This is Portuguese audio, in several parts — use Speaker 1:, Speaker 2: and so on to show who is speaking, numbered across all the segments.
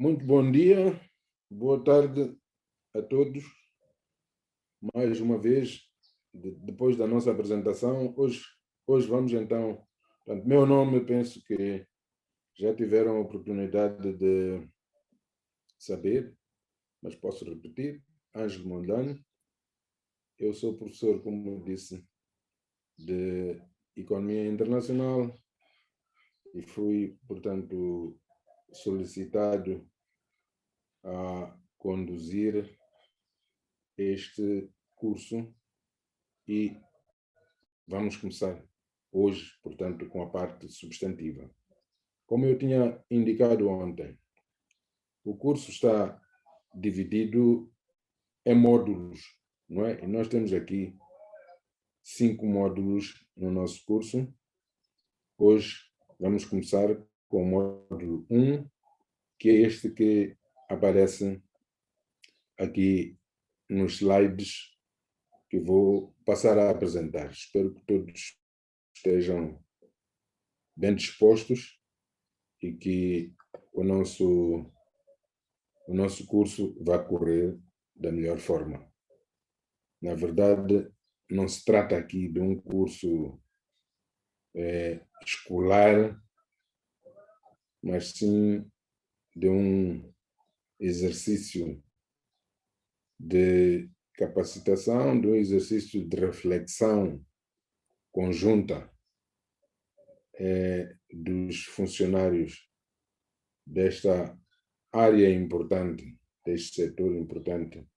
Speaker 1: Muito bom dia, boa tarde a todos. Mais uma vez, depois da nossa apresentação, hoje vamos então. Portanto, meu nome, penso que já tiveram a oportunidade de saber, mas posso repetir: Ângelo Mondlane. Eu sou professor, como disse, de Economia Internacional e fui, portanto, solicitado a conduzir este curso e vamos começar hoje, portanto, com a parte substantiva. Como eu tinha indicado ontem, o curso está dividido em módulos, não é? E nós temos aqui 5 módulos no nosso curso. Hoje vamos começar com o módulo 1, que é este que aparece aqui nos slides que vou passar a apresentar. Espero que todos estejam bem dispostos e que o nosso curso vá correr da melhor forma. Na verdade, não se trata aqui de um curso escolar, mas sim de um exercício de capacitação, de um exercício de reflexão conjunta dos funcionários desta área importante, deste setor importante,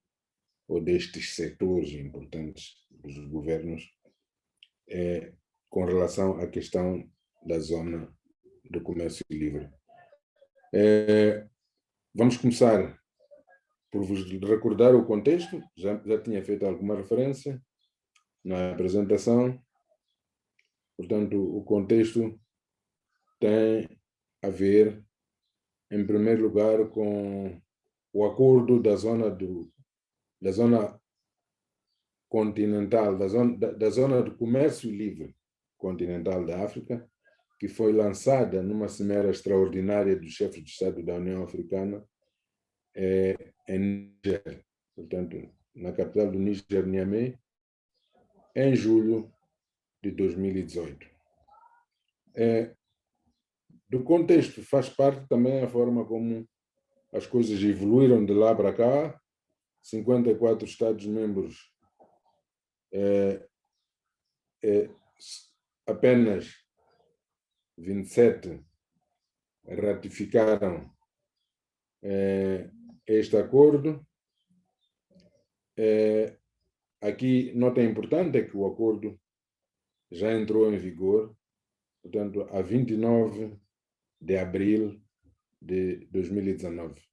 Speaker 1: ou destes setores importantes dos governos, com relação à questão da zona do comércio livre. Vamos começar por vos recordar o contexto. Já tinha feito alguma referência na apresentação. Portanto, o contexto tem a ver, em primeiro lugar, com o acordo da zona continental, da zona do comércio livre continental da África, que foi lançada numa cimeira extraordinária dos chefes de Estado da União Africana em Níger, portanto, na capital do Níger, Niamey, em julho de 2018. Do contexto faz parte também a forma como as coisas evoluíram de lá para cá. 54 Estados-membros apenas 27 ratificaram este acordo. Aqui, nota importante é que o acordo já entrou em vigor, portanto, a 29 de abril de 2019.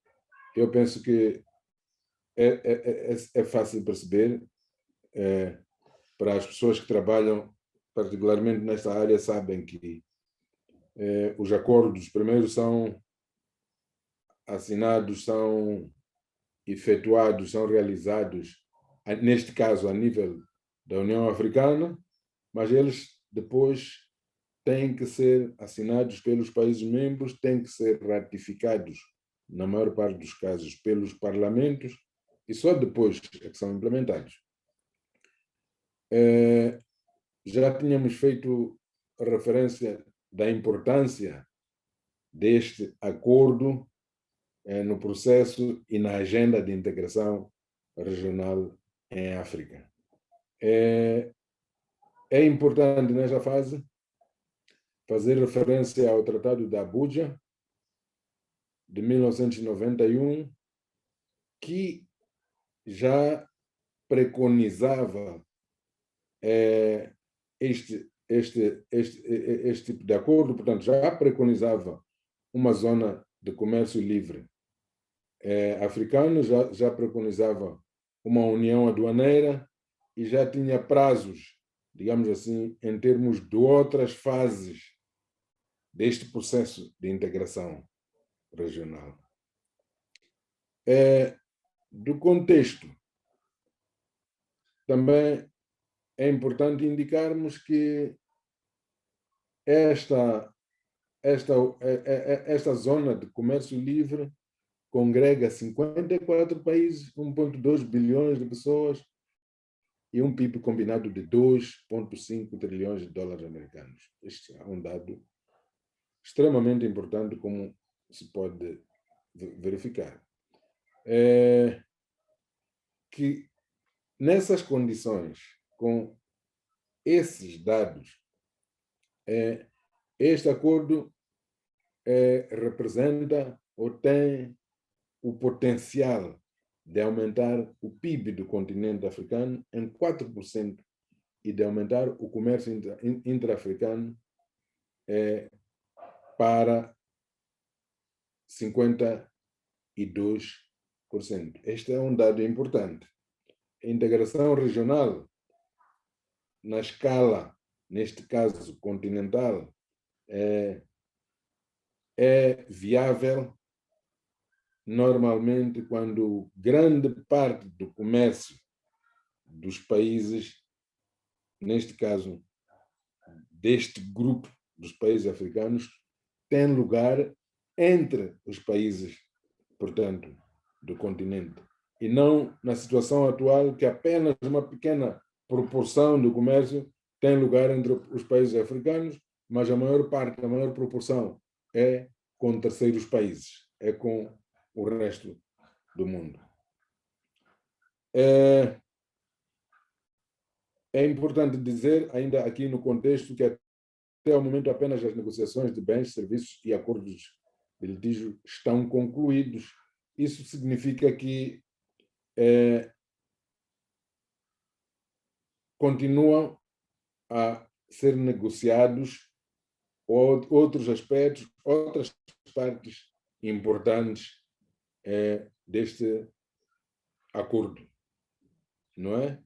Speaker 1: Eu penso que é fácil perceber, para as pessoas que trabalham particularmente nesta área, sabem que os acordos primeiro são assinados, são efetuados, são realizados, neste caso a nível da União Africana, mas eles depois têm que ser assinados pelos países membros, têm que ser ratificados, na maior parte dos casos, pelos parlamentos, e só depois é que são implementados. Já tínhamos feito referência da importância deste acordo no processo e na agenda de integração regional em África. É importante, nesta fase, fazer referência ao Tratado de Abuja, de 1991, que já preconizava este tipo de acordo, portanto, já preconizava uma zona de comércio livre africano, já preconizava uma união aduaneira e já tinha prazos, digamos assim, em termos de outras fases deste processo de integração regional. Do contexto, também é importante indicarmos que esta zona de comércio livre congrega 54 países, 1,2 bilhões de pessoas e um PIB combinado de 2,5 trilhões de dólares americanos. Este é um dado extremamente importante, como se pode verificar. Que nessas condições, com esses dados, este acordo representa ou tem o potencial de aumentar o PIB do continente africano em 4% e de aumentar o comércio intra-africano para 52%. Este é um dado importante. A integração regional, na escala, neste caso continental, é viável normalmente quando grande parte do comércio dos países, neste caso, deste grupo dos países africanos, tem lugar entre os países, portanto, do continente. E não na situação atual, que apenas uma pequena proporção do comércio tem lugar entre os países africanos, mas a maior parte, a maior proporção é com terceiros países, é com o resto do mundo. É importante dizer, ainda aqui no contexto, que até o momento apenas as negociações de bens, serviços e acordos de litígio estão concluídos. Isso significa que continuam a ser negociados outros aspectos, outras partes importantes deste acordo, não é?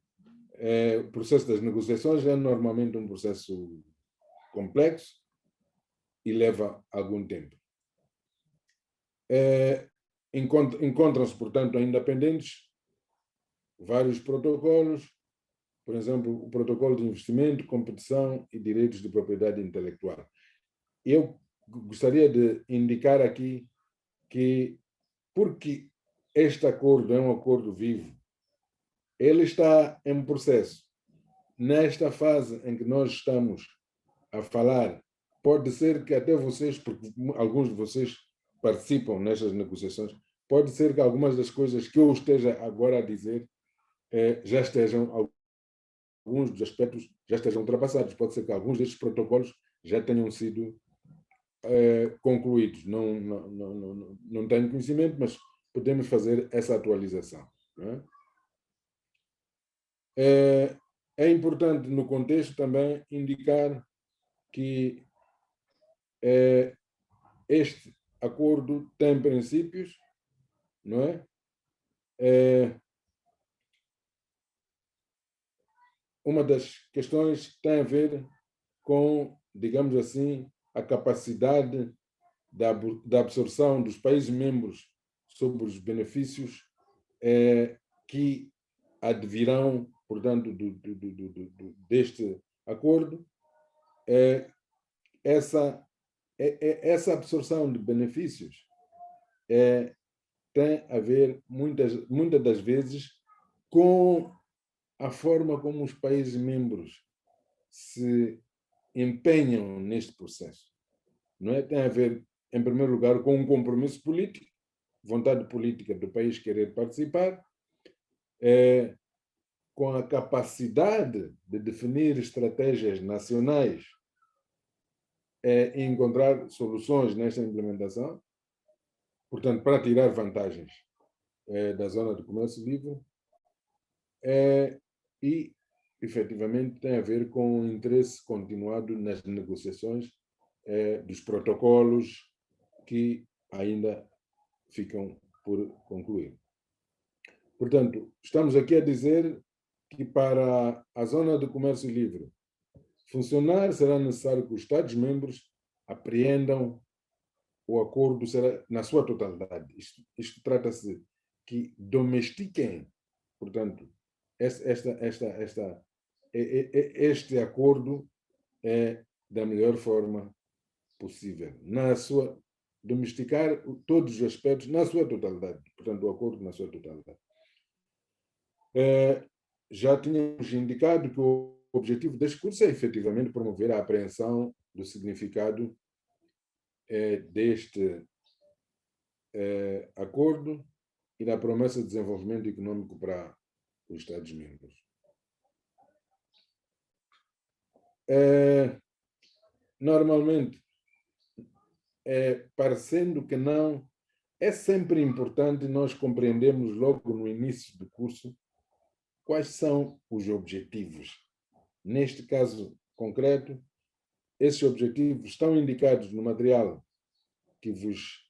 Speaker 1: O processo das negociações é normalmente um processo complexo e leva algum tempo. Encontram-se, portanto, ainda pendentes vários protocolos, por exemplo, o protocolo de investimento, competição e direitos de propriedade intelectual. Eu gostaria de indicar aqui que, porque este acordo é um acordo vivo, ele está em processo. Nesta fase em que nós estamos a falar, pode ser que até vocês, porque alguns de vocês participam nestas negociações, pode ser que algumas das coisas que eu esteja agora a dizer já estejam, alguns dos aspectos já estejam ultrapassados. Pode ser que alguns destes protocolos já tenham sido concluídos. Não tenho conhecimento, mas podemos fazer essa atualização. Não é? É importante, no contexto, também indicar que este acordo tem princípios, não é? Uma das questões tem a ver com, digamos assim, a capacidade da absorção dos países membros sobre os benefícios que advirão, portanto, deste acordo. Essa absorção de benefícios tem a ver, muitas das vezes, com a forma como os países membros se empenham neste processo. Não é? Tem a ver, em primeiro lugar, com um compromisso político, vontade política do país querer participar, com a capacidade de definir estratégias nacionais e encontrar soluções nesta implementação, portanto, para tirar vantagens da zona de comércio livre, e, efetivamente, tem a ver com o interesse continuado nas negociações dos protocolos que ainda ficam por concluir. Portanto, estamos aqui a dizer que para a zona de comércio livre funcionar, será necessário que os Estados-membros apreendam o acordo na sua totalidade. Isto trata-se que domestiquem, portanto, este acordo da melhor forma possível, na sua domesticar todos os aspectos na sua totalidade, portanto, o acordo na sua totalidade. Já tínhamos indicado que o objetivo deste curso é efetivamente promover a apreensão do significado deste acordo e da promessa de desenvolvimento econômico para os Estados-membros. Normalmente, parecendo que não, é sempre importante nós compreendermos logo no início do curso quais são os objetivos. Neste caso concreto, esses objetivos estão indicados no material que vos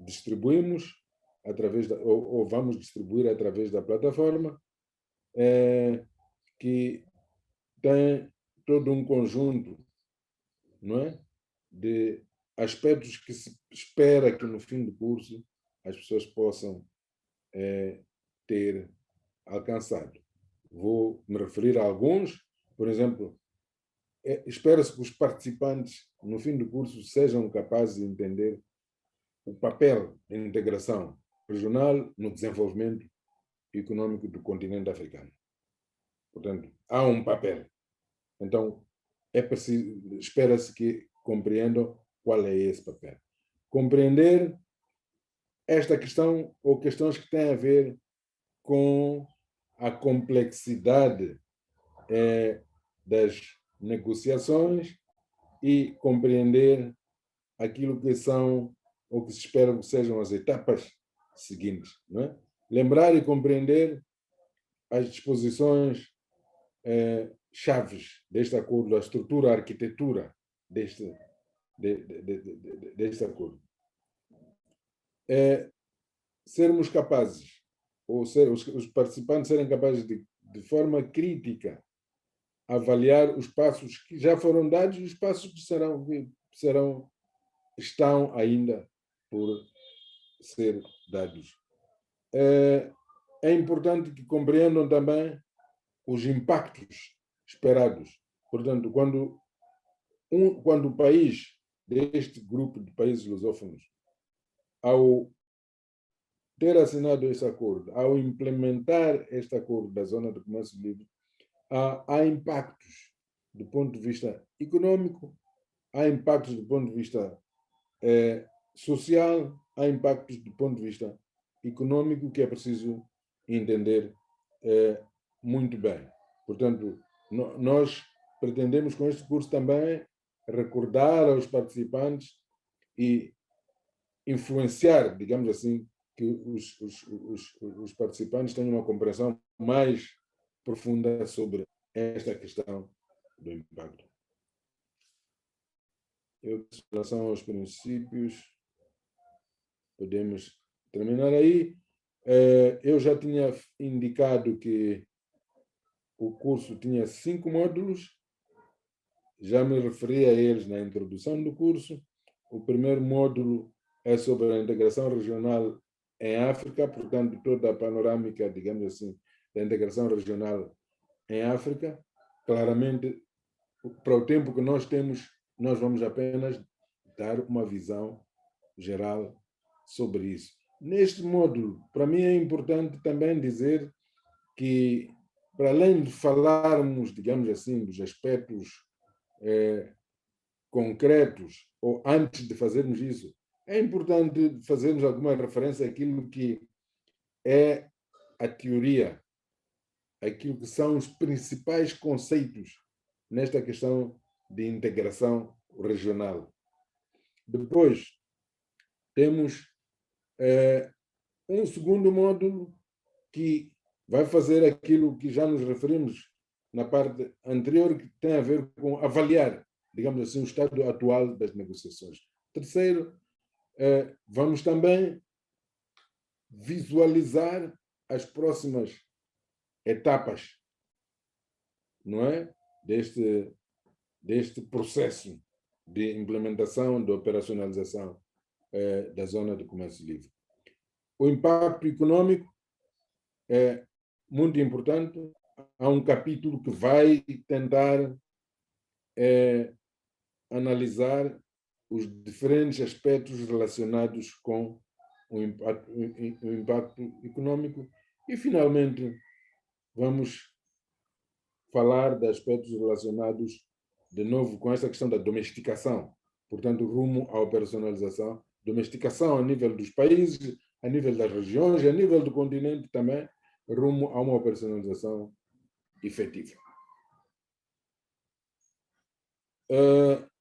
Speaker 1: distribuímos através ou vamos distribuir através da plataforma, que tem todo um conjunto, não é, de aspectos que se espera que no fim do curso as pessoas possam ter alcançado. Vou me referir a alguns. Por exemplo, espera-se que os participantes no fim do curso sejam capazes de entender o papel da integração regional no desenvolvimento econômico do continente africano. Portanto, há um papel. Então, espera-se que compreendam qual é esse papel. Compreender esta questão ou questões que têm a ver com a complexidade das negociações e compreender aquilo que são ou que se espera que sejam as etapas seguintes. Não é? Lembrar e compreender as disposições chaves deste acordo, a estrutura, a arquitetura deste acordo. Sermos capazes, ou os participantes serem capazes de forma crítica, avaliar os passos que já foram dados e os passos que estão ainda por ser dados. É importante que compreendam também os impactos esperados. Portanto, quando o país deste grupo de países lusófonos, ao ter assinado este acordo, ao implementar este acordo da Zona de Comércio Livre, há impactos do ponto de vista econômico, há impactos do ponto de vista social, há impactos do ponto de vista econômico que é preciso entender muito bem. Portanto, nós pretendemos com este curso também recordar aos participantes e influenciar, digamos assim, que os participantes tenham uma compreensão mais profunda sobre esta questão do impacto. Em relação aos princípios, podemos terminar aí. Eu já tinha indicado que o curso tinha 5 módulos, já me referi a eles na introdução do curso. O primeiro módulo é sobre a integração regional em África, portanto, toda a panorâmica, digamos assim, da integração regional em África. Claramente, para o tempo que nós temos, nós vamos apenas dar uma visão geral sobre isso. Neste módulo, para mim é importante também dizer que, para além de falarmos, digamos assim, dos aspectos concretos, ou antes de fazermos isso, é importante fazermos alguma referência àquilo que é a teoria, aquilo que são os principais conceitos nesta questão de integração regional. Depois, temos um segundo módulo que vai fazer aquilo que já nos referimos na parte anterior, que tem a ver com avaliar, digamos assim, o estado atual das negociações. Terceiro, vamos também visualizar as próximas etapas, não é? Deste processo de implementação, de operacionalização da Zona de Comércio Livre. O impacto econômico é muito importante. Há um capítulo que vai tentar analisar os diferentes aspectos relacionados com o impacto econômico e, finalmente, vamos falar de aspectos relacionados, de novo, com essa questão da domesticação, portanto, rumo à operacionalização, domesticação a nível dos países, a nível das regiões, a nível do continente também, rumo a uma operacionalização efetiva.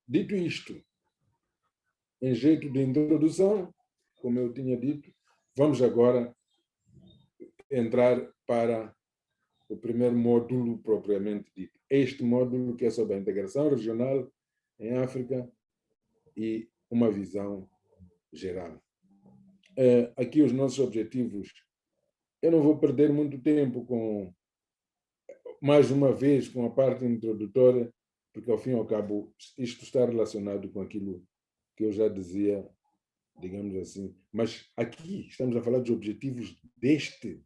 Speaker 1: Dito isto, em jeito de introdução, como eu tinha dito, vamos agora entrar para o primeiro módulo propriamente dito. Este módulo que é sobre a integração regional em África e uma visão geral. Aqui os nossos objetivos. Eu não vou perder muito tempo com, mais uma vez, com a parte introdutória, porque ao fim e ao cabo isto está relacionado com aquilo que eu já dizia, digamos assim. Mas aqui estamos a falar dos objetivos deste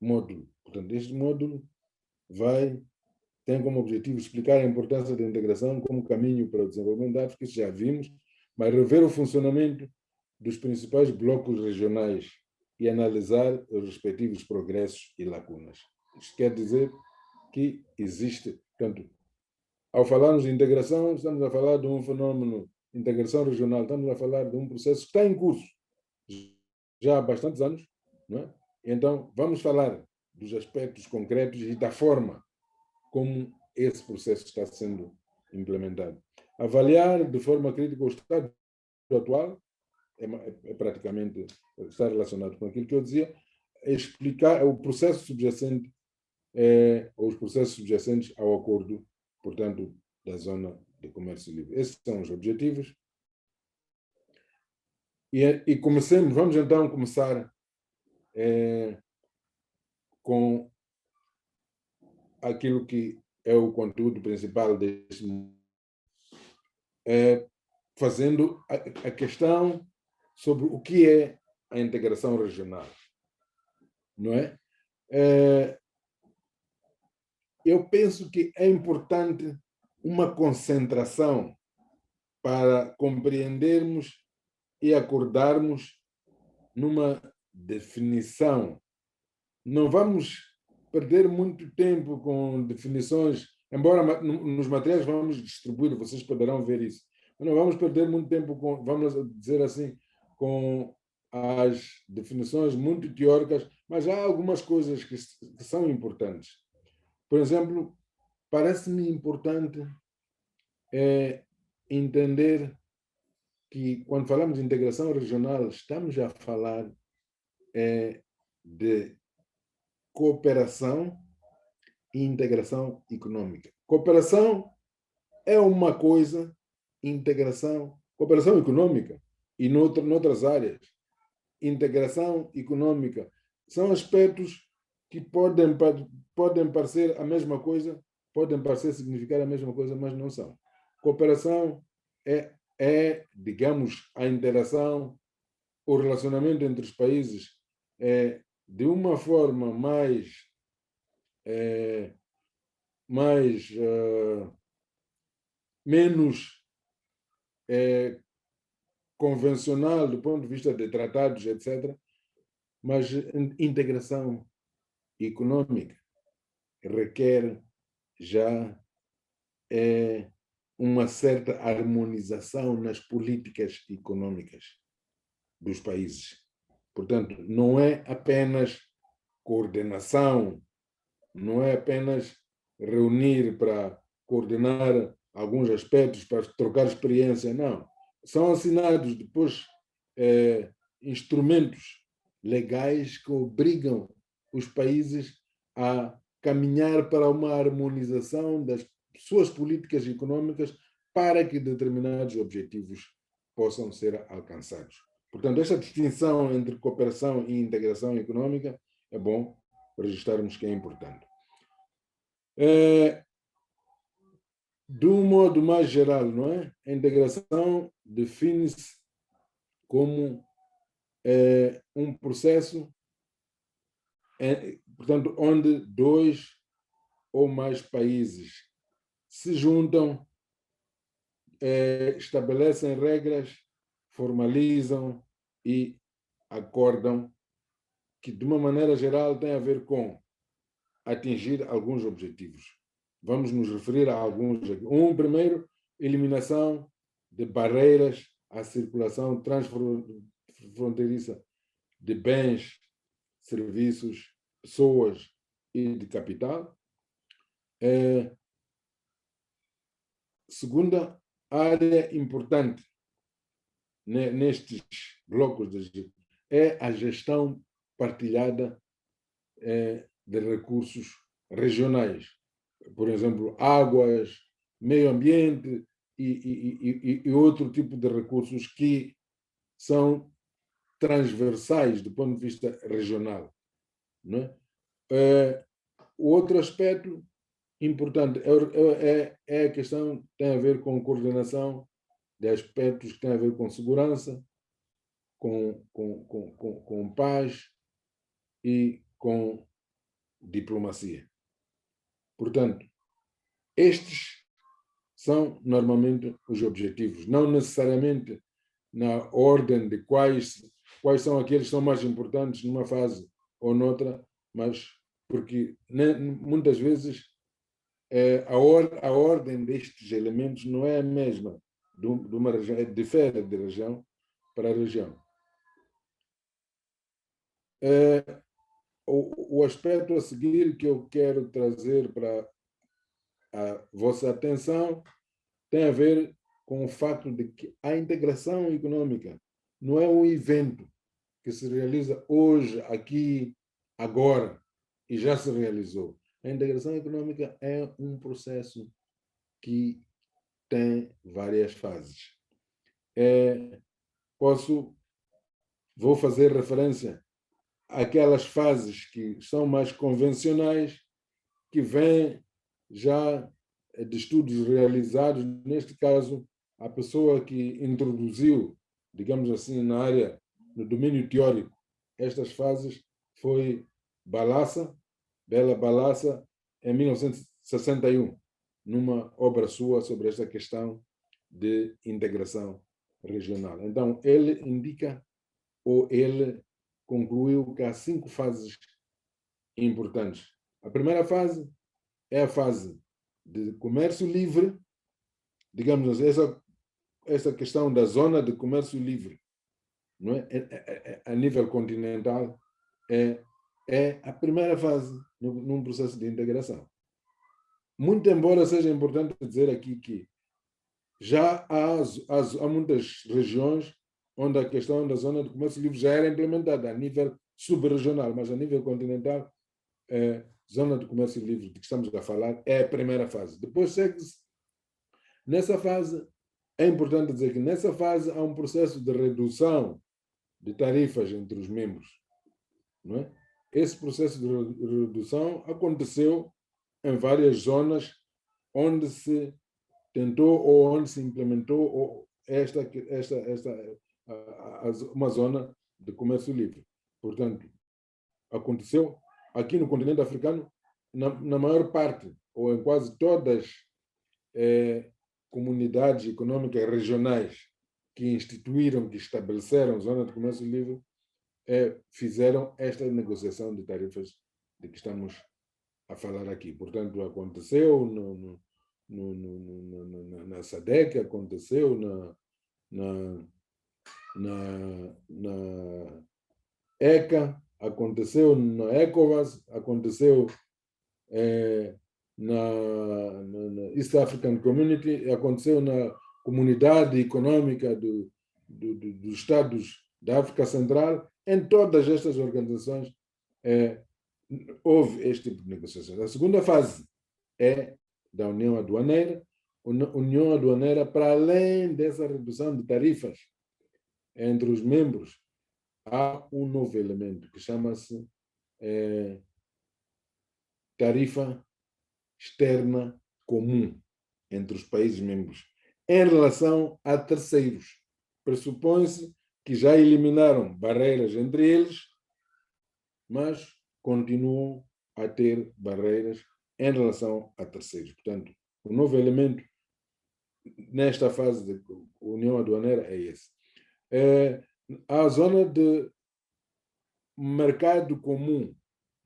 Speaker 1: módulo. Portanto, este módulo tem como objetivo explicar a importância da integração como caminho para o desenvolvimento da África, isso já vimos, mas rever o funcionamento dos principais blocos regionais e analisar os respectivos progressos e lacunas. Isto quer dizer que existe, portanto, ao falarmos de integração, estamos a falar de um fenômeno de integração regional, estamos a falar de um processo que está em curso já há bastantes anos, não é? Então, vamos falar dos aspectos concretos e da forma como esse processo está sendo implementado. Avaliar de forma crítica o estado atual, praticamente está relacionado com aquilo que eu dizia, explicar o processo subjacente, os processos subjacentes ao acordo, portanto, da zona de comércio livre. Esses são os objetivos. E vamos então começar com aquilo que é o conteúdo principal deste, fazendo a questão sobre o que é a integração regional, não é? Eu penso que é importante uma concentração para compreendermos e acordarmos numa definição. Não vamos perder muito tempo com definições, embora nos materiais vamos distribuir, vocês poderão ver isso. Mas não vamos perder muito tempo com, vamos dizer assim, com as definições muito teóricas, mas há algumas coisas que são importantes. Por exemplo, parece-me importante entender que, quando falamos de integração regional, estamos a falar de cooperação e integração econômica. Cooperação é uma coisa, cooperação econômica e noutras áreas. Integração econômica são aspectos que podem parecer a mesma coisa, podem parecer significar a mesma coisa, mas não são. Cooperação digamos, a interação, o relacionamento entre os países de uma forma menos convencional do ponto de vista de tratados, etc., mas integração econômica requer já uma certa harmonização nas políticas econômicas dos países. Portanto, não é apenas coordenação, não é apenas reunir para coordenar alguns aspectos, para trocar experiência, não. São assinados depois instrumentos legais que obrigam os países a caminhar para uma harmonização das suas políticas econômicas para que determinados objetivos possam ser alcançados. Portanto, esta distinção entre cooperação e integração econômica é bom registrarmos que é importante. De um modo mais geral, não é? A integração define-se como um processo, portanto, onde dois ou mais países se juntam estabelecem regras, formalizam e acordam que, de uma maneira geral, tem a ver com atingir alguns objetivos. Vamos nos referir a alguns. Primeiro, eliminação de barreiras à circulação transfronteiriça de bens, serviços, pessoas e de capital. Segunda área importante nestes blocos é a gestão partilhada de recursos regionais. Por exemplo, águas, meio ambiente e outro tipo de recursos que são transversais do ponto de vista regional. Não é? O outro aspecto importante é a questão que tem a ver com coordenação de aspectos que têm a ver com segurança, com paz e com diplomacia. Portanto, estes são normalmente os objetivos, não necessariamente na ordem de quais são aqueles que são mais importantes numa fase ou noutra, mas porque muitas vezes a ordem destes elementos não é a mesma de uma região, difere de região para região. O aspecto a seguir que eu quero trazer para a vossa atenção tem a ver com o fato de que a integração econômica não é um evento que se realiza hoje, aqui, agora, e já se realizou. A integração econômica é um processo que tem várias fases. Vou fazer referência àquelas fases que são mais convencionais, que vêm já de estudos realizados. Neste caso, a pessoa que introduziu, digamos assim, no domínio teórico, estas fases foi Bela Balassa, em 1961, numa obra sua sobre esta questão de integração regional. Então, ele indica, ou ele concluiu, que há 5 fases importantes. A primeira fase é a fase de comércio livre, digamos assim, essa questão da zona de comércio livre, não é? A nível continental, é a primeira fase num processo de integração. Muito embora seja importante dizer aqui que já há muitas regiões onde a questão da zona de comércio livre já era implementada a nível subrregional, mas a nível continental, zona de comércio livre de que estamos a falar é a primeira fase. Depois segue-se. Nessa fase, é importante dizer que nessa fase há um processo de redução de tarifas entre os membros. Não é? Esse processo de redução aconteceu em várias zonas onde se tentou ou onde se implementou uma zona de comércio livre. Portanto, aconteceu aqui no continente africano, na maior parte, ou em quase todas comunidades econômicas regionais que instituíram, que estabeleceram zona de comércio livre, fizeram esta negociação de tarifas de que estamos a falar aqui. Portanto, aconteceu na SADC, aconteceu na ECA, aconteceu na ECOWAS, aconteceu na East African Community, aconteceu na Comunidade Econômica dos Estados da África Central. Em todas estas organizações houve este tipo de negociações. A segunda fase é da União Aduaneira. União Aduaneira, para além dessa redução de tarifas entre os membros, há um novo elemento que chama-se tarifa externa comum entre os países membros. Em relação a terceiros, pressupõe-se que já eliminaram barreiras entre eles, mas continuam a ter barreiras em relação a terceiros. Portanto, o novo elemento nesta fase de União Aduaneira é esse. A zona de mercado comum.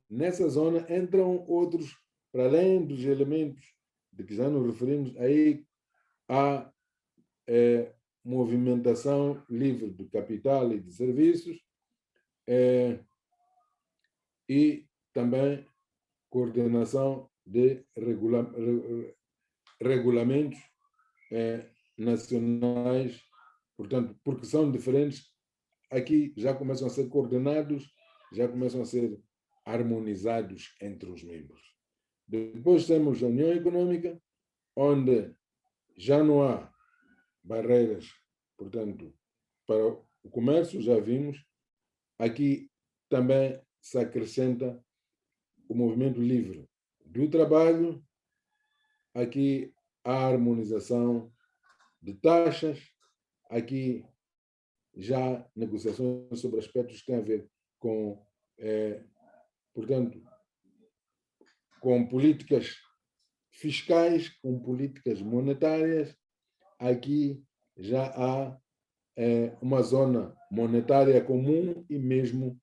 Speaker 1: Nessa zona entram outros, para além dos elementos de que já nos referimos, aí há movimentação livre de capital e de serviços e também coordenação de regulamentos nacionais, portanto, porque são diferentes, aqui já começam a ser coordenados, já começam a ser harmonizados entre os membros. Depois temos a União Econômica, onde já não há barreiras, portanto, para o comércio, já vimos. Aqui também se acrescenta o movimento livre do trabalho, aqui a harmonização de taxas, aqui já negociações sobre aspectos que têm a ver com, portanto, com políticas fiscais, com políticas monetárias. Aqui já há uma zona monetária comum e mesmo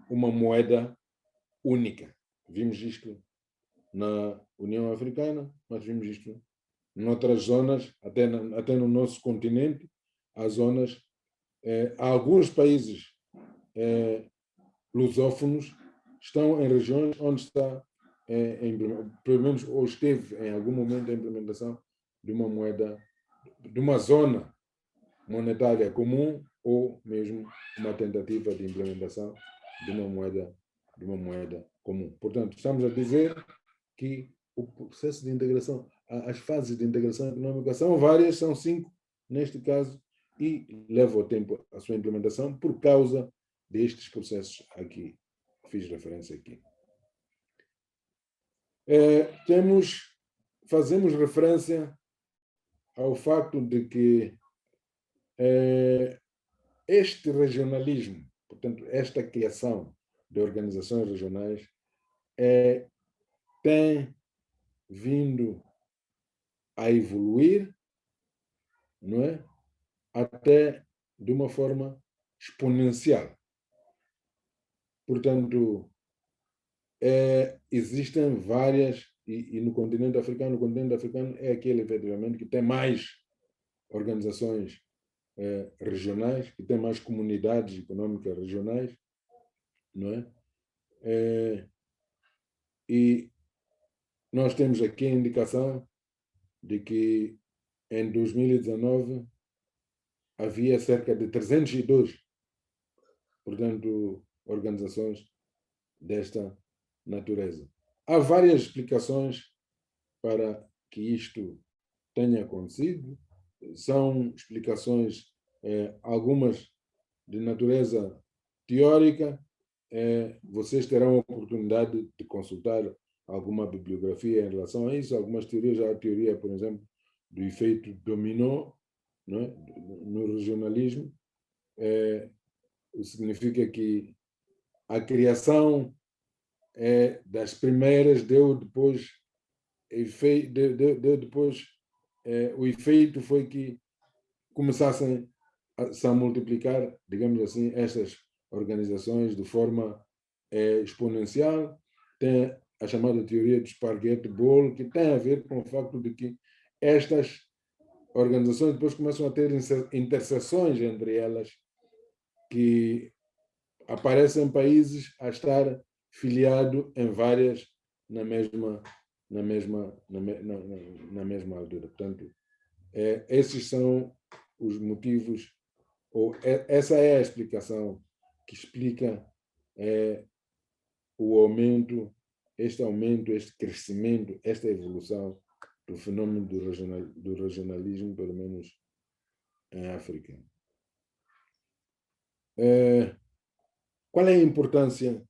Speaker 1: uma moeda única. Vimos isto na União Africana, mas vimos isto em outras zonas, até no nosso continente. Há zonas, há alguns países lusófonos estão em regiões onde está, pelo menos, ou esteve em algum momento a implementação de uma moeda, de uma zona monetária comum, ou mesmo uma tentativa de implementação de uma moeda comum. Portanto, estamos a dizer que o processo de integração, as fases de integração econômica são várias, são 5 neste caso, e leva o tempo a sua implementação por causa destes processos aqui, que fiz referência aqui. Fazemos referência ao facto de que este regionalismo, portanto, esta criação de organizações regionais, tem vindo a evoluir, não é? Até de uma forma exponencial. Portanto, existem várias, e no continente africano é aquele, efetivamente, que tem mais organizações regionais, que tem mais comunidades econômicas regionais, não é? E nós temos aqui a indicação de que em 2019 havia cerca de 302, portanto, organizações desta natureza. Há várias explicações para que isto tenha acontecido. São explicações, algumas de natureza teórica. Vocês terão a oportunidade de consultar alguma bibliografia em relação a isso, algumas teorias. Já a teoria, por exemplo, do efeito dominó, não é? No regionalismo, significa que a criação das primeiras deu depois o efeito foi que começassem a multiplicar, digamos assim, estas organizações de forma exponencial. Tem a chamada teoria do Spaghetti Bowl, que tem a ver com o facto de que estas organizações depois começam a ter interseções entre elas, que aparecem países a estar filiado em várias na mesma altura. Portanto, esses são os motivos, ou essa é a explicação que explica o aumento, este crescimento, esta evolução do fenômeno do regionalismo, pelo menos em África. Qual é a importância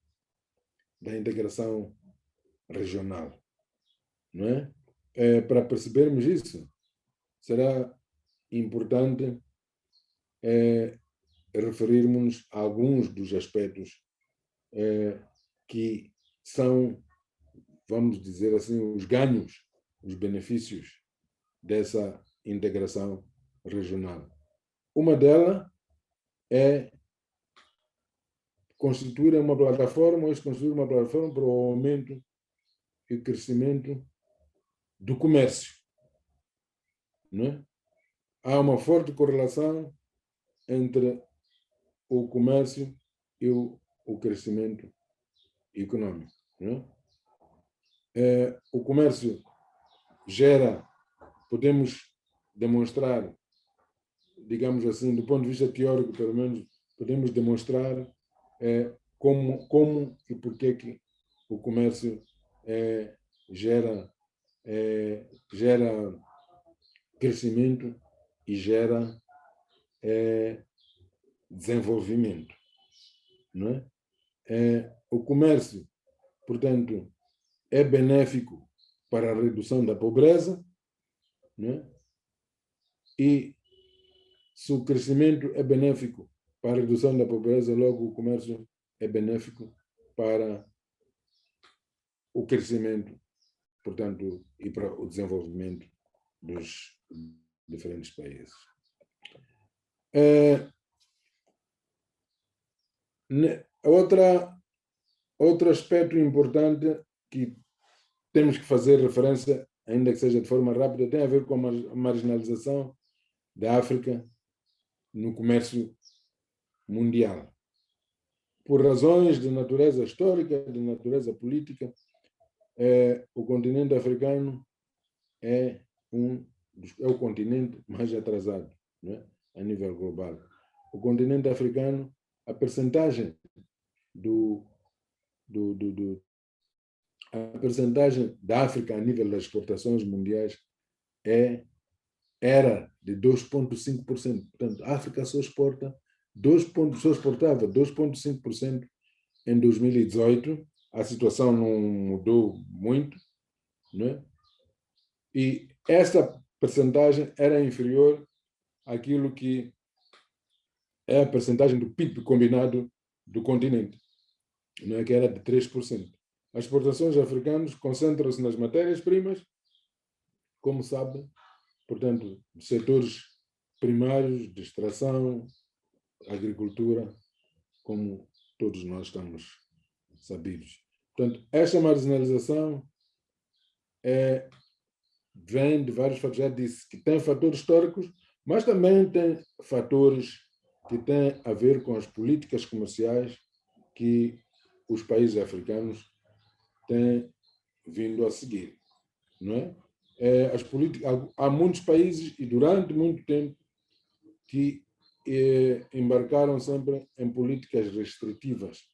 Speaker 1: da integração regional? Não é? Para percebermos isso, será importante referirmos a alguns dos aspectos que são, vamos dizer assim, os ganhos, os benefícios dessa integração regional. Uma delas é constituir uma plataforma para o aumento e crescimento do comércio. Não é? Há uma forte correlação entre o comércio e o crescimento econômico. Não é? O comércio gera, podemos demonstrar, digamos assim, do ponto de vista teórico, pelo menos, podemos demonstrar como e por que o comércio gera crescimento e gera desenvolvimento. Não é? O comércio, portanto, é benéfico para a redução da pobreza, não é? E se o crescimento é benéfico para a redução da pobreza, logo o comércio é benéfico para o crescimento, portanto, e para o desenvolvimento dos diferentes países. Outro aspecto importante que temos que fazer referência, ainda que seja de forma rápida, tem a ver com a marginalização da África no comércio mundial. Por razões de natureza histórica, de natureza política, o continente africano é o continente mais atrasado, não é? A nível global. O continente africano, a percentagem a percentagem da África a nível das exportações mundiais era de 2,5%. Portanto, a África só exportava 2,5% em 2018. A situação não mudou muito, não é? E essa percentagem era inferior àquilo que é a percentagem do PIB combinado do continente, não é? Que era de 3%. As exportações africanas concentram-se nas matérias-primas, como sabem, portanto, setores primários de extração, agricultura, como todos nós estamos sabidos. Portanto, esta marginalização vem de vários fatores. Já disse que tem fatores históricos, mas também tem fatores que têm a ver com as políticas comerciais que os países africanos têm vindo a seguir, não é? Há muitos países, e durante muito tempo, que embarcaram sempre em políticas restritivas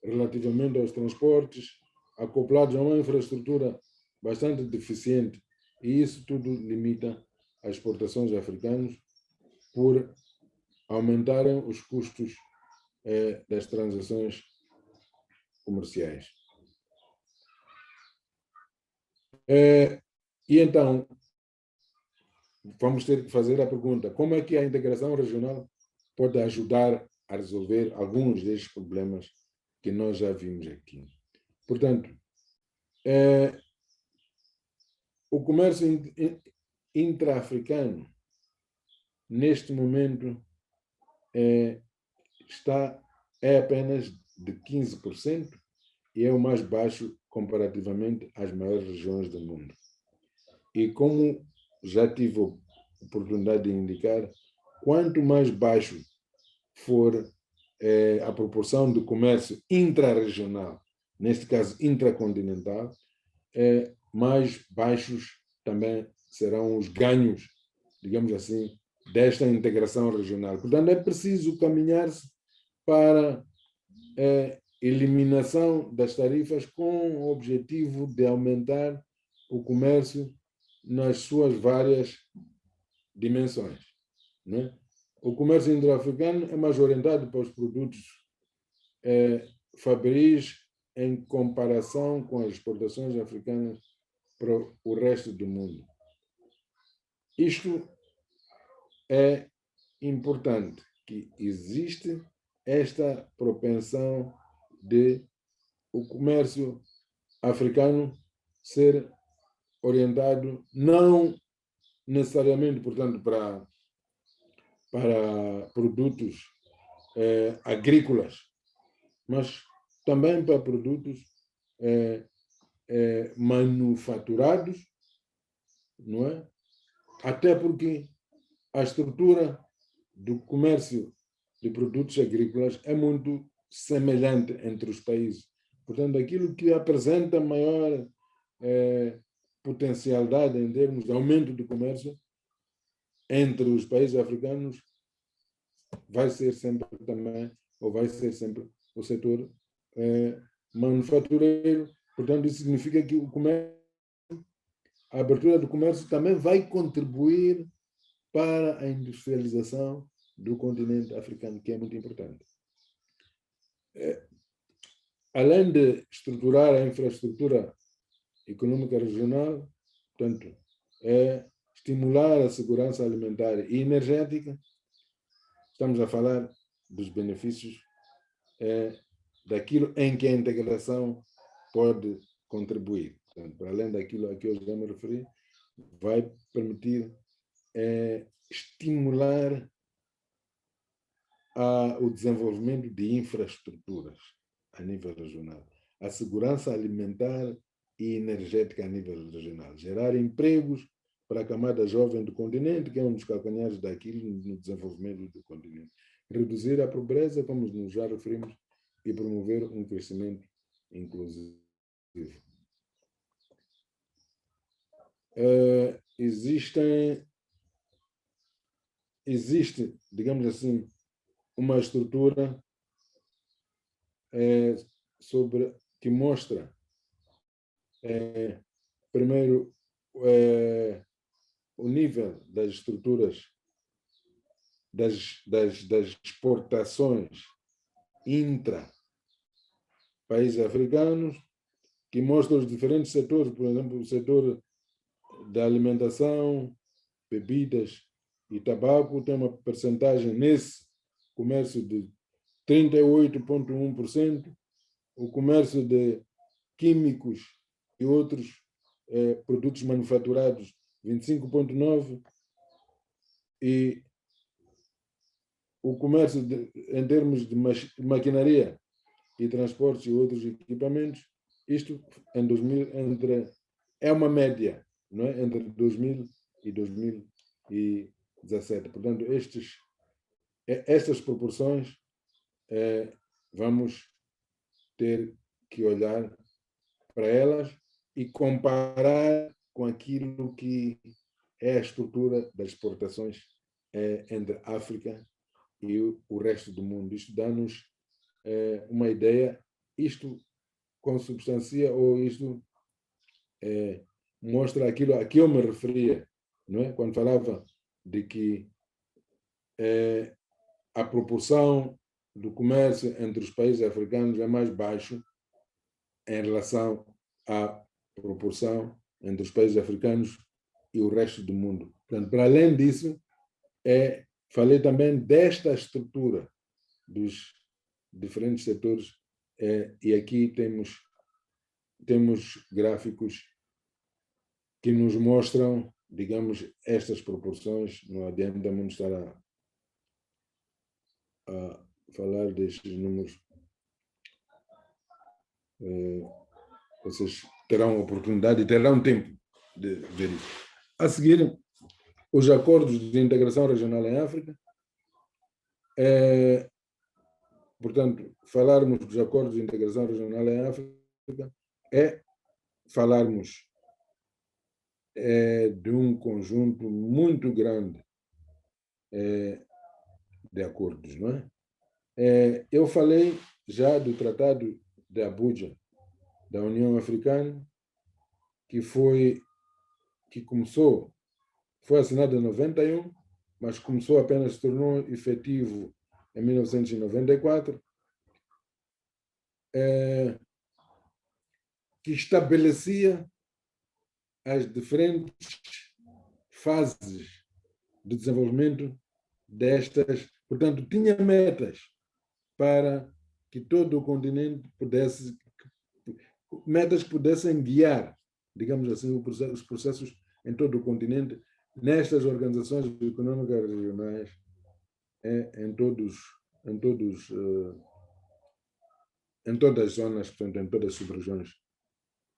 Speaker 1: relativamente aos transportes, acoplados a uma infraestrutura bastante deficiente, e isso tudo limita as exportações africanas por aumentarem os custos das transações comerciais. E então, vamos ter que fazer a pergunta: como é que a integração regional pode ajudar a resolver alguns destes problemas que nós já vimos aqui? Portanto, o comércio intra-africano, neste momento, é apenas de 15% e é o mais baixo comparativamente às maiores regiões do mundo. E como já tive a oportunidade de indicar, quanto mais baixo for a proporção do comércio intrarregional, neste caso intracontinental, mais baixos também serão os ganhos, digamos assim, desta integração regional. Portanto, é preciso caminhar-se para a eliminação das tarifas com o objetivo de aumentar o comércio nas suas várias dimensões, né? O comércio intra-africano é mais orientado para os produtos fabris em comparação com as exportações africanas para o resto do mundo. Isto é importante, que existe esta propensão de o comércio africano ser orientado não necessariamente, portanto, para produtos agrícolas, mas também para produtos manufaturados, não é? Até porque a estrutura do comércio de produtos agrícolas é muito semelhante entre os países. Portanto, aquilo que apresenta maior potencialidade em termos de aumento do comércio entre os países africanos vai ser sempre também, ou vai ser sempre o setor manufatureiro. Portanto, isso significa que o comércio, a abertura do comércio também vai contribuir para a industrialização do continente africano, que é muito importante. Além de estruturar a infraestrutura econômica regional, portanto, estimular a segurança alimentar e energética, estamos a falar dos benefícios daquilo em que a integração pode contribuir. Portanto, para além daquilo a que eu já me referi, vai permitir estimular o desenvolvimento de infraestruturas a nível regional, a segurança alimentar e energética a nível regional, gerar empregos para a camada jovem do continente, que é um dos calcanhares daquilo no desenvolvimento do continente, reduzir a pobreza, como nos já referimos, e promover um crescimento inclusivo. Existe, digamos assim, uma estrutura que mostra, primeiro, o nível das estruturas das exportações intra-países africanos, que mostra os diferentes setores, por exemplo, o setor da alimentação, bebidas e tabaco tem uma percentagem nesse comércio de 38,1%, o comércio de químicos e outros produtos manufaturados, 25,9%, e o comércio em termos de maquinaria e transportes e outros equipamentos, isto em 2000, é uma média, não é? Entre 2000 e 2017. Portanto, estas proporções vamos ter que olhar para elas e comparar com aquilo que é a estrutura das exportações entre a África e o resto do mundo. Isto dá-nos uma ideia, isto consubstancia ou isto mostra aquilo a que eu me referia, não é? Quando falava de que a proporção do comércio entre os países africanos é mais baixo em relação à proporção entre os países africanos e o resto do mundo. Portanto, para além disso, falei também desta estrutura dos diferentes setores, e aqui temos gráficos que nos mostram, digamos, estas proporções. Não adianta muito estar a falar destes números. Vocês terão oportunidade e terão tempo de ver isso. A seguir, os acordos de integração regional em África. Portanto, falarmos dos acordos de integração regional em África é falarmos de um conjunto muito grande de acordos, não é? Eu falei já do Tratado de Abuja, da União Africana, que foi assinado em 91, mas apenas se tornou efetivo em 1994, que estabelecia as diferentes fases de desenvolvimento destas, portanto, tinha metas para que todo o continente metas que pudessem guiar, digamos assim, os processos em todo o continente nestas organizações econômicas regionais, em todas as zonas, portanto, em todas as sub-regiões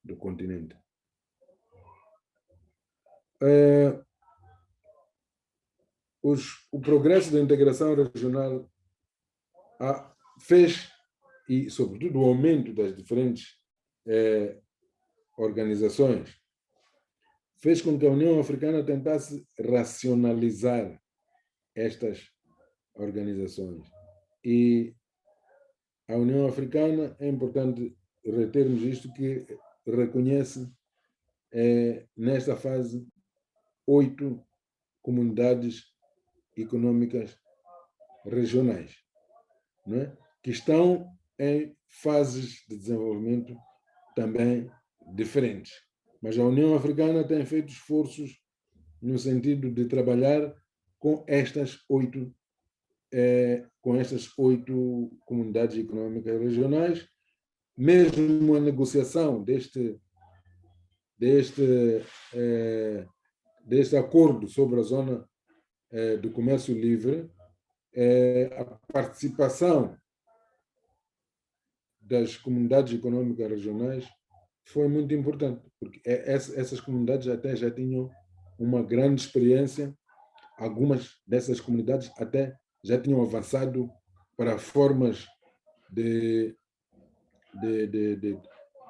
Speaker 1: do continente. O progresso da integração regional fez, e sobretudo o aumento das diferentes organizações, fez com que a União Africana tentasse racionalizar estas organizações. E a União Africana, é importante retermos isto, que reconhece, nesta fase, 8 comunidades econômicas regionais, não é? Que estão em fases de desenvolvimento também diferentes. Mas a União Africana tem feito esforços no sentido de trabalhar com estas 8 comunidades econômicas regionais. Mesmo a negociação deste acordo sobre a zona do comércio livre, a participação das comunidades econômicas regionais foi muito importante, porque essas comunidades até já tinham uma grande experiência. Algumas dessas comunidades até já tinham avançado para formas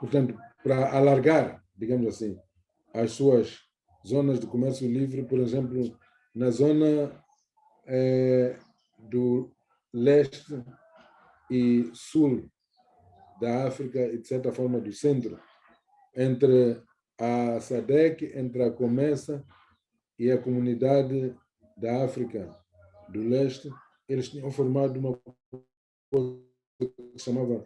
Speaker 1: portanto, para alargar, digamos assim, as suas zonas de comércio livre, por exemplo, na zona do leste e sul da África e, de certa forma, do centro, entre a SADC, entre a COMESA e a Comunidade da África do Leste. Eles tinham formado uma coisa que se chamava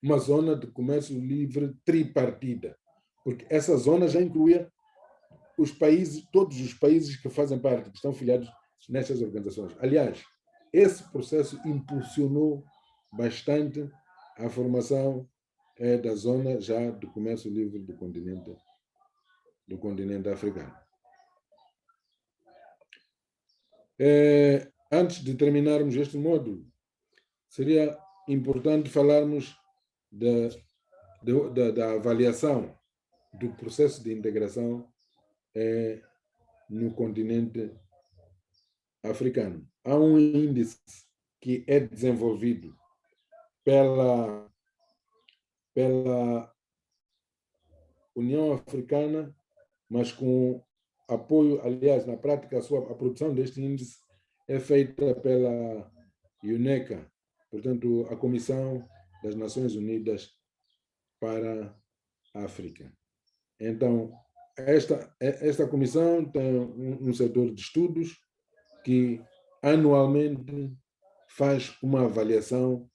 Speaker 1: uma zona de comércio livre tripartida, porque essa zona já incluía todos os países que fazem parte, que estão filiados nessas organizações. Aliás, esse processo impulsionou bastante a formação da zona já do comércio livre do continente africano. Antes de terminarmos este módulo, seria importante falarmos da avaliação do processo de integração no continente africano. Há um índice que é desenvolvido pela União Africana, mas com apoio, aliás, na prática, a produção deste índice é feita pela UNECA, portanto, a Comissão das Nações Unidas para a África. Então, esta comissão tem um setor de estudos que anualmente faz uma avaliação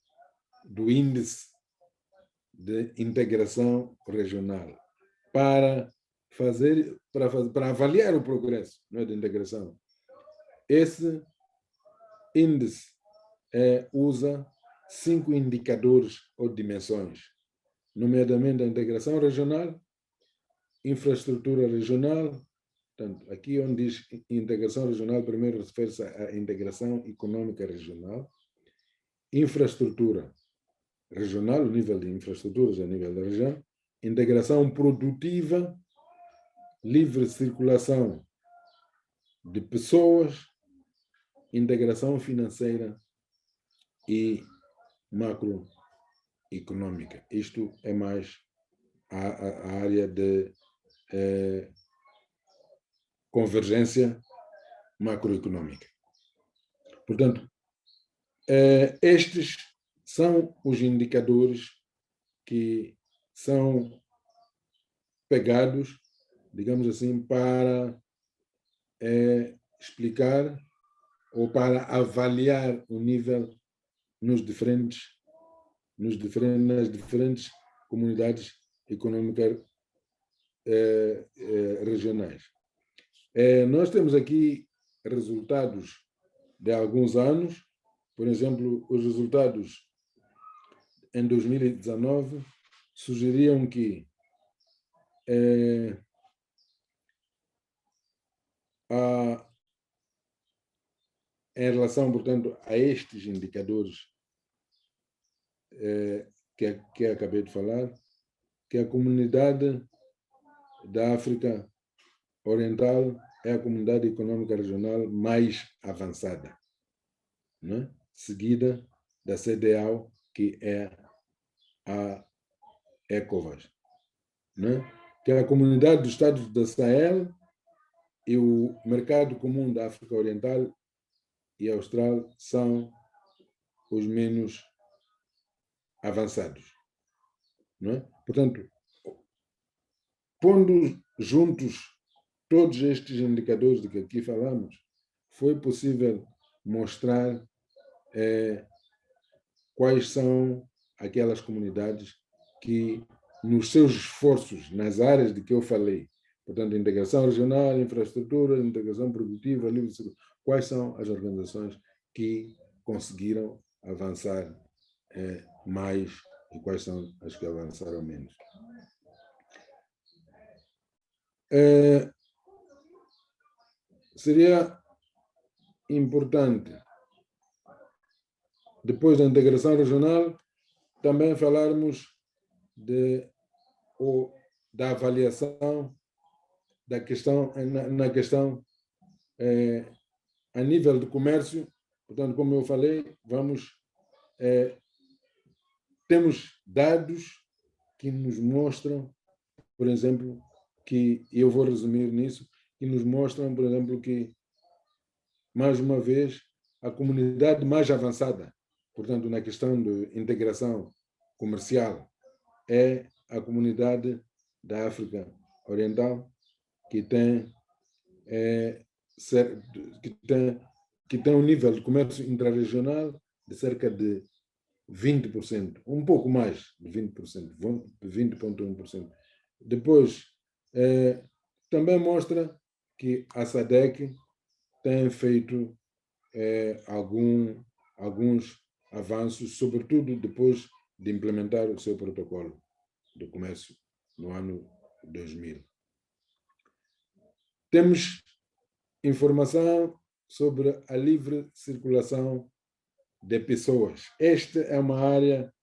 Speaker 1: do índice de integração regional para avaliar o progresso, não é, de integração. Esse índice usa 5 indicadores ou dimensões, nomeadamente a integração regional, infraestrutura regional. Portanto, aqui onde diz integração regional, primeiro refere-se à integração econômica regional, infraestrutura regional, o nível de infraestruturas a nível da região, integração produtiva, livre circulação de pessoas, integração financeira e macroeconômica. Isto é mais a área de convergência macroeconômica. Portanto, estes são os indicadores que são pegados, digamos assim, para explicar ou para avaliar o nível nas diferentes comunidades econômicas regionais. Nós temos aqui resultados de alguns anos. Por exemplo, os resultados em 2019 sugeriam que em relação, portanto, a estes indicadores que acabei de falar, que a comunidade da África Oriental é a comunidade econômica regional mais avançada, né? Seguida da CEDEAO, que é a ECOWAS, né? Que é a comunidade dos Estados da Sahel e o mercado comum da África Oriental e Austral são os menos avançados, né? Portanto, pondo juntos todos estes indicadores de que aqui falamos, foi possível mostrar quais são aquelas comunidades que, nos seus esforços nas áreas de que eu falei, portanto, integração regional, infraestrutura, integração produtiva, quais são as organizações que conseguiram avançar mais e quais são as que avançaram menos. Seria importante, depois da integração regional, também falarmos da avaliação da questão, na questão a nível de comércio. Portanto, como eu falei, temos dados que nos mostram, por exemplo, que eu vou resumir nisso, que nos mostram, por exemplo, que, mais uma vez, a comunidade mais avançada, portanto, na questão de integração comercial, é a comunidade da África Oriental, que tem um nível de comércio intrarregional de cerca de 20%, um pouco mais de 20%, 20,1%. Depois, também mostra que a SADC tem feito alguns avanços, sobretudo depois de implementar o seu protocolo de comércio no ano 2000. Temos informação sobre a livre circulação de pessoas. Esta é uma área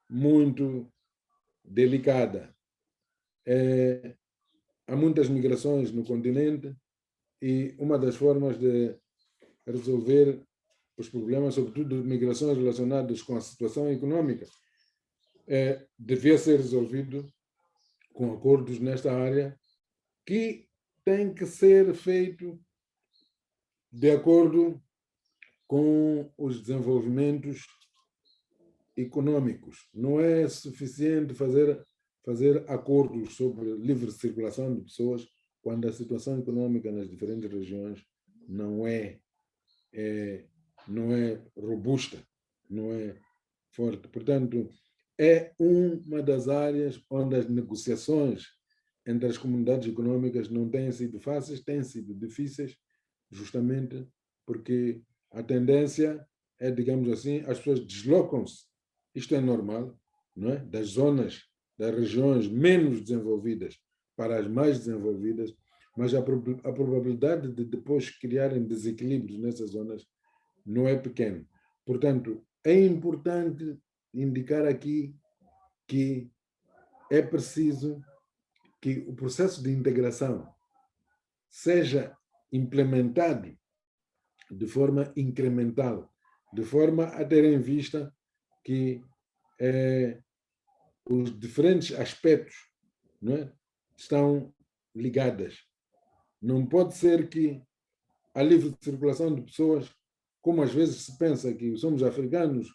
Speaker 1: muito delicada. Há muitas migrações no continente e uma das formas de resolver os problemas, sobretudo de migrações relacionadas com a situação econômica, devia ser resolvido com acordos nesta área, que tem que ser feito de acordo com os desenvolvimentos econômicos. Não é suficiente fazer acordos sobre livre circulação de pessoas quando a situação econômica nas diferentes regiões não é robusta, não é forte. Portanto, é uma das áreas onde as negociações entre as comunidades econômicas não têm sido fáceis, têm sido difíceis, justamente porque a tendência é, digamos assim, as pessoas deslocam-se, isto é normal, não é? Das zonas, das regiões menos desenvolvidas para as mais desenvolvidas, mas a probabilidade de depois criarem desequilíbrios nessas zonas não é pequena. Portanto, é importante indicar aqui que é preciso que o processo de integração seja implementado de forma incremental, de forma a ter em vista que os diferentes aspectos, não é, estão ligadas. Não pode ser que a livre circulação de pessoas, como às vezes se pensa que somos africanos,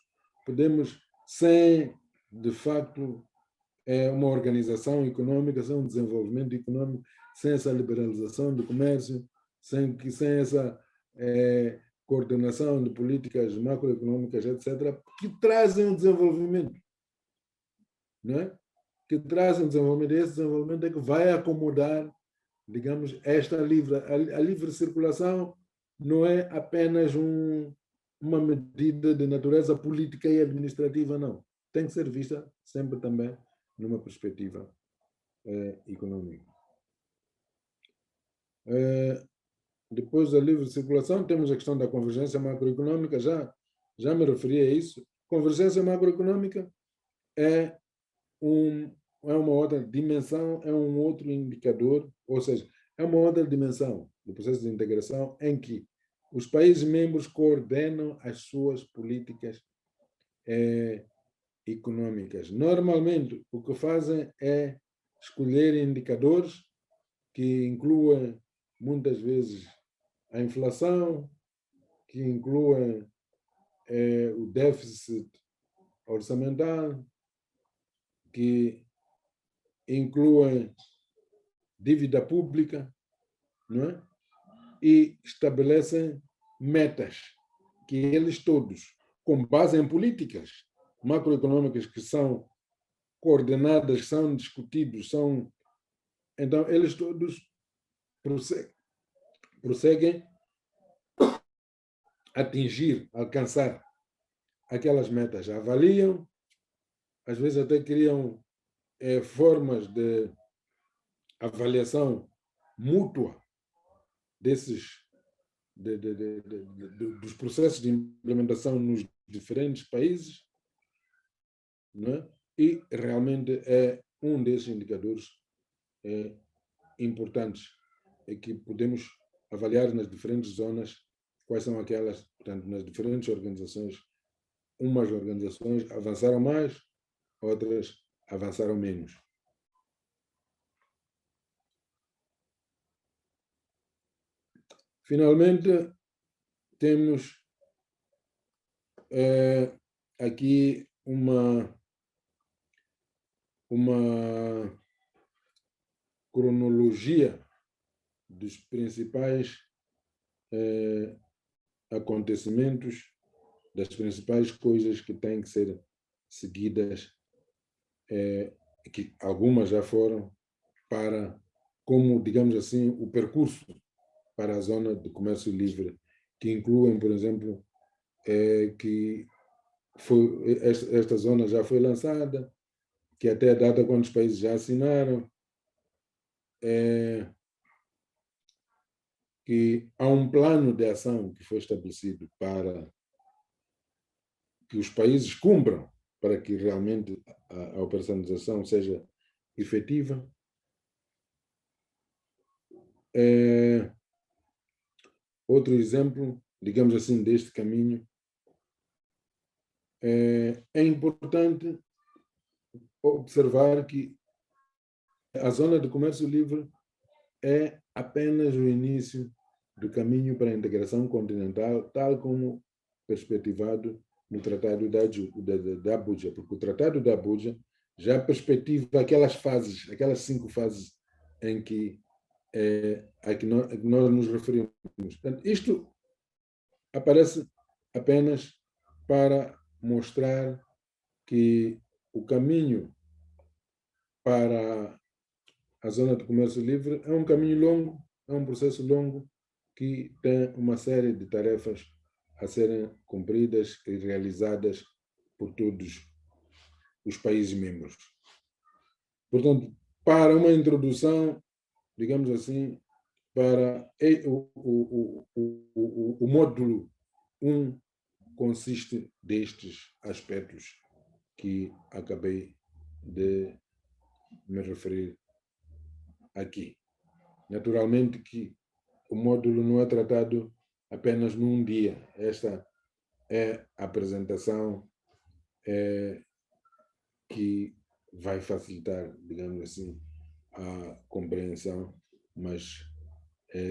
Speaker 1: podemos, sem, de facto, uma organização econômica, sem um desenvolvimento econômico, sem essa liberalização do comércio, sem essa coordenação de políticas macroeconômicas, etc., que trazem o desenvolvimento. Não é? Que trazem desenvolvimento. E esse desenvolvimento é que vai acomodar, digamos, a livre circulação não é apenas uma medida de natureza política e administrativa, não. Tem que ser vista sempre também numa perspectiva econômico. Depois da livre circulação, temos a questão da convergência macroeconômica, já me referi a isso. Convergência macroeconômica é uma outra dimensão, é um outro indicador, ou seja, é uma outra dimensão do processo de integração em que os países membros coordenam as suas políticas econômicas. Normalmente, o que fazem é escolher indicadores que incluem, muitas vezes, a inflação, que incluem o déficit orçamental, que incluem dívida pública, não é? E estabelecem metas que eles todos, com base em políticas macroeconômicas que são coordenadas, são discutidos, então eles todos prosseguem atingir, alcançar aquelas metas, avaliam, às vezes até criam formas de avaliação mútua dos processos de implementação nos diferentes países, né? E realmente é um desses indicadores importantes que podemos avaliar nas diferentes zonas quais são aquelas, portanto, nas diferentes organizações. Umas organizações avançaram mais, outras avançaram menos. Finalmente, temos aqui uma cronologia dos principais acontecimentos, das principais coisas que têm que ser seguidas, que algumas já foram, para, como, digamos assim, o percurso para a zona de comércio livre, que incluem, por exemplo, que esta zona já foi lançada, que até a data quando os países já assinaram, que há um plano de ação que foi estabelecido para que os países cumpram, para que realmente a operacionalização seja efetiva. Outro exemplo, digamos assim, deste caminho, é importante observar que a zona de comércio livre é apenas o início do caminho para a integração continental, tal como perspectivado no Tratado de Abuja, porque o Tratado de Abuja já perspectiva aquelas 5 fases em que a que nós nos referimos. Portanto, isto aparece apenas para mostrar que o caminho para a zona de comércio livre é um caminho longo, é um processo longo que tem uma série de tarefas a serem cumpridas e realizadas por todos os países membros. Portanto, para uma introdução, digamos assim, para o módulo 1 consiste destes aspectos que acabei de me referir aqui. Naturalmente que o módulo não é tratado apenas num dia. Esta é a apresentação que vai facilitar, digamos assim, a compreensão, mas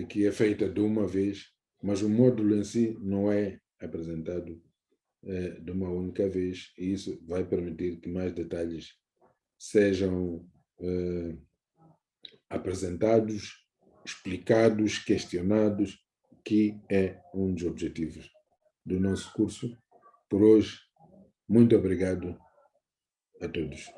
Speaker 1: que é feita de uma vez, mas o módulo em si não é apresentado de uma única vez, e isso vai permitir que mais detalhes sejam apresentados, explicados, questionados, que é um dos objetivos do nosso curso. Por hoje, muito obrigado a todos.